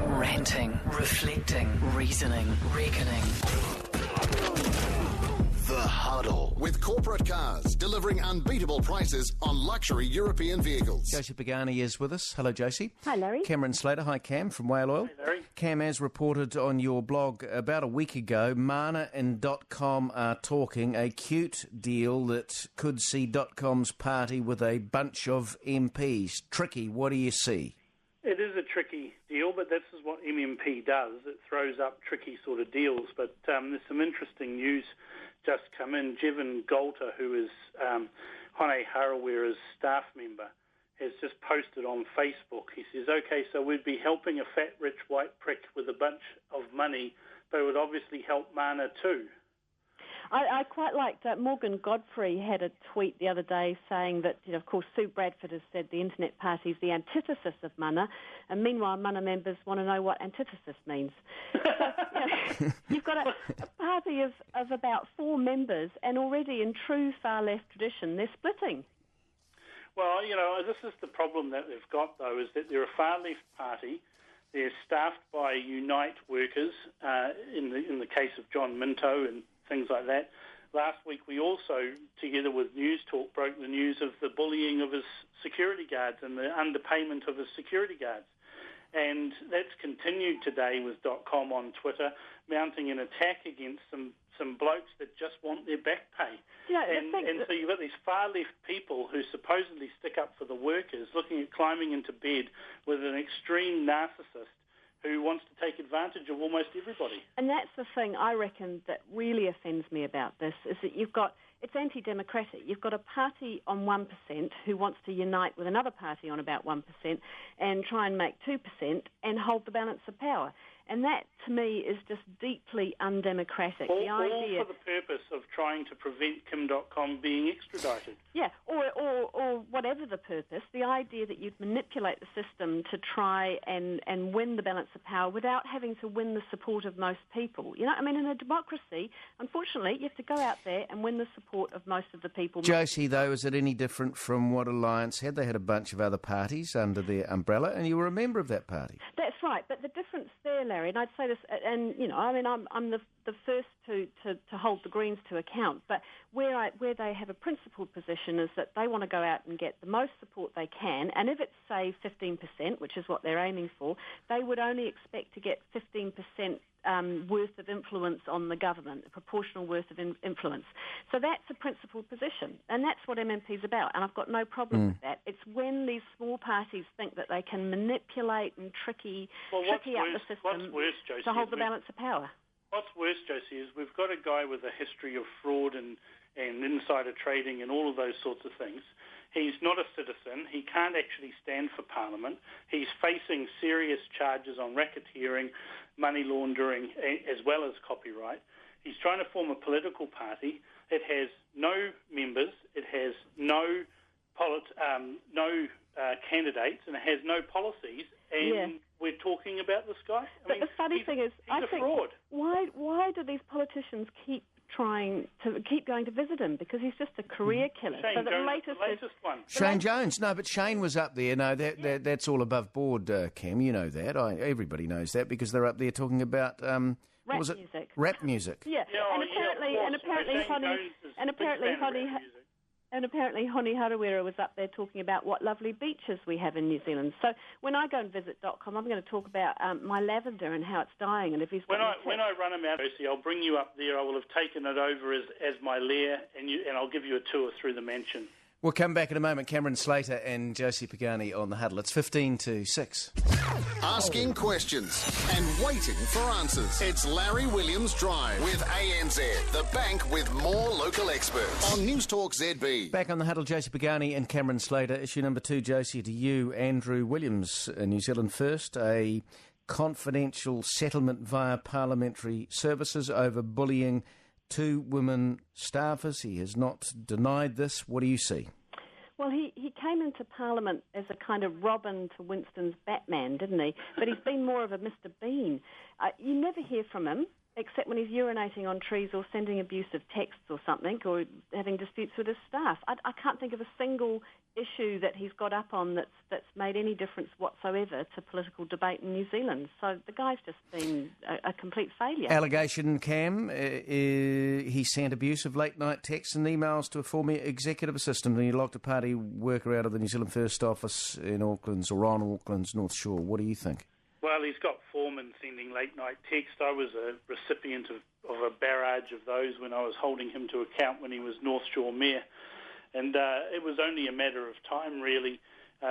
Ranting, reflecting, reasoning, reckoning. The Huddle. With corporate cars delivering unbeatable prices on luxury European vehicles. Josie Pagani is with us. Hello, Josie. Hi, Larry. Cameron Slater. Hi, Cam, from Whale Oil. Hi, Larry. Cam, as reported on your blog about a week ago, Mana and .com are talking a cute deal that could see .com's party with a bunch of MPs. Tricky, what do you see? It is a tricky deal, but this is what MMP does. It throws up tricky sort of deals. But there's some interesting news just come in. Jevon Golter, who is Hone Harawira's staff member, has just posted on Facebook. He says, OK, so we'd be helping a fat, rich, white prick with a bunch of money, but it would obviously help Mana too. I quite liked Morgan Godfrey had a tweet the other day saying that, of course, Sue Bradford has said the Internet Party is the antithesis of Mana, and meanwhile Mana members want to know what antithesis means. So, you've got a party of about 4 members, and already in true far-left tradition, they're splitting. Well, this is the problem that they've got, though, is that they're a far-left party. They're staffed by Unite workers, in the case of John Minto and things like that. Last week we also, together with Newstalk, broke the news of the bullying of his security guards and the underpayment of his security guards. And that's continued today with .com on Twitter, mounting an attack against some blokes that just want their back pay. And so you've got these far-left people who supposedly stick up for the workers, looking at climbing into bed with an extreme narcissist who wants to take advantage of almost everybody. And that's the thing I reckon that really offends me about this, is that it's anti-democratic. You've got a party on 1% who wants to unite with another party on about 1% and try and make 2% and hold the balance of power. And that, to me, is just deeply undemocratic. All for the purpose of trying to prevent Kim.com being extradited. Yeah, or whatever the purpose, the idea that you'd manipulate the system to try and win the balance of power without having to win the support of most people. In a democracy, unfortunately, you have to go out there and win the support of most of the people. Josie, though, is it any different from what Alliance had? They had a bunch of other parties under their umbrella, and you were a member of that party. That's right, but the difference there, Larry, and I'd say this, and I'm the first to hold the Greens to account, but where they have a principled position is that they want to go out and get the most support they can, and if it's, say, 15%, which is what they're aiming for, they would only expect to get 15% worth of influence on the government, a proportional worth of influence. So that's a principled position, and that's what MMP is about, and I've got no problem with that. It's when these small parties think that they can manipulate and tricky up the system Josie, to hold the balance of power. What's worse, Josie, is we've got a guy with a history of fraud and insider trading and all of those sorts of things. He's not a citizen. He can't actually stand for Parliament. He's facing serious charges on racketeering, money laundering, as well as copyright. He's trying to form a political party. It has no members. It has no candidates, and it has no policies. And we're talking about this guy. But the funny thing is, I think, fraud. Why do these politicians keep going to visit him? Because he's just a career killer. Shane Jones, the latest one. Shane Jones. No, but Shane was up there. No, that's all above board, Cam. You know that. Everybody knows that because they're up there talking about rap music. Rap music. Yeah, and apparently Hone Harawira was up there talking about what lovely beaches we have in New Zealand. So when I go and visit .com, I'm going to talk about my lavender and how it's dying. And if he's when I run him out, Josie, I'll bring you up there. I will have taken it over as my lair, and I'll give you a tour through the mansion. We'll come back in a moment. Cameron Slater and Josie Pagani on The Huddle. It's 15 to 6. Asking questions and waiting for answers. It's Larry Williams Drive with ANZ, the bank with more local experts. On NewstalkZB. Back on The Huddle, Josie Pagani and Cameron Slater. Issue number 2, Josie, to you, Andrew Williams, New Zealand First. A confidential settlement via parliamentary services over bullying 2 women staffers. He has not denied this. What do you see? Well, he came into Parliament as a kind of Robin to Winston's Batman, didn't he? But he's been more of a Mr. Bean. You never hear from him. except when he's urinating on trees or sending abusive texts or something, or having disputes with his staff. I can't think of a single issue that he's got up on that's made any difference whatsoever to political debate in New Zealand. So the guy's just been a complete failure. Allegation, Cam, he sent abusive late-night texts and emails to a former executive assistant, and he locked a party worker out of the New Zealand First office in Auckland's North Shore. What do you think? Well, he's got foremen sending late-night text. I was a recipient of a barrage of those when I was holding him to account when he was North Shore Mayor. And it was only a matter of time, really,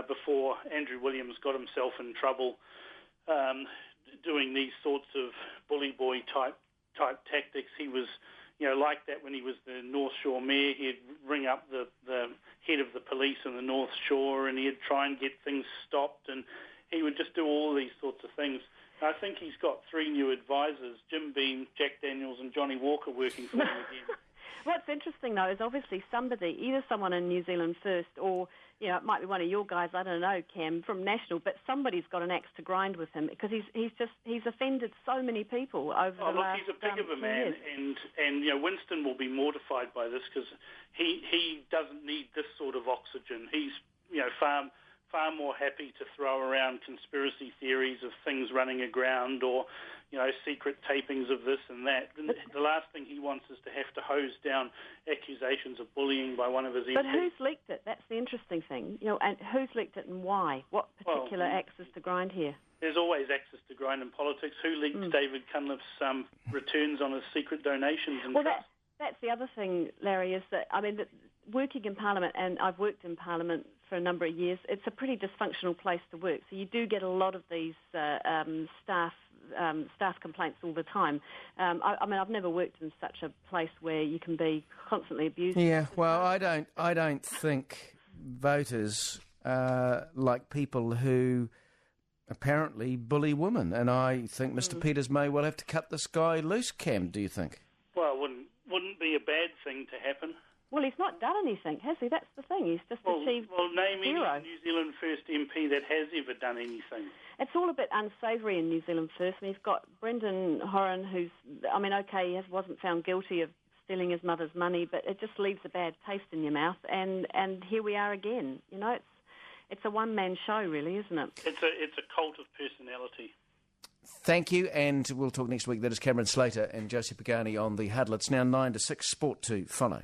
before Andrew Williams got himself in trouble doing these sorts of bully boy type tactics. He was, like that when he was the North Shore Mayor. He'd ring up the head of the police in the North Shore, and he'd try and get things stopped, and he would just do all these sorts of things. I think he's got 3 new advisors, Jim Beam, Jack Daniels and Johnny Walker, working for him again. What's interesting, though, is obviously somebody, either someone in New Zealand First or, it might be one of your guys, I don't know, Cam, from National, but somebody's got an axe to grind with him because he's offended so many people over the last he's a pig of a man, years. and Winston will be mortified by this because he doesn't need this sort of oxygen. He's, far more happy to throw around conspiracy theories of things running aground or, secret tapings of this and that. The last thing he wants is to have to hose down accusations of bullying by one of his MPs. But who's leaked it? That's the interesting thing. And who's leaked it and why? What particular axes to grind here? There's always axes to grind in politics. Who leaked David Cunliffe's returns on his secret donations and trusts? That's the other thing, Larry, is that, working in Parliament, and I've worked in Parliament for a number of years, it's a pretty dysfunctional place to work. So you do get a lot of these staff complaints all the time. I've never worked in such a place where you can be constantly abused. Yeah, well, I don't think voters like people who apparently bully women, and I think Mr. Peters may well have to cut this guy loose. Cam, do you think? Well, wouldn't be a bad thing to happen. Well, he's not done anything, has he? That's the thing. He's just achieved name zero. Any New Zealand First MP that has ever done anything. It's all a bit unsavoury in New Zealand First. You've got Brendan Horan, who's, he wasn't found guilty of stealing his mother's money, but it just leaves a bad taste in your mouth. And here we are again. It's a one-man show, really, isn't it? It's a cult of personality. Thank you, and we'll talk next week. That is Cameron Slater and Josie Pagani on the Huddle. It's now 9 to 6, Sport to follow.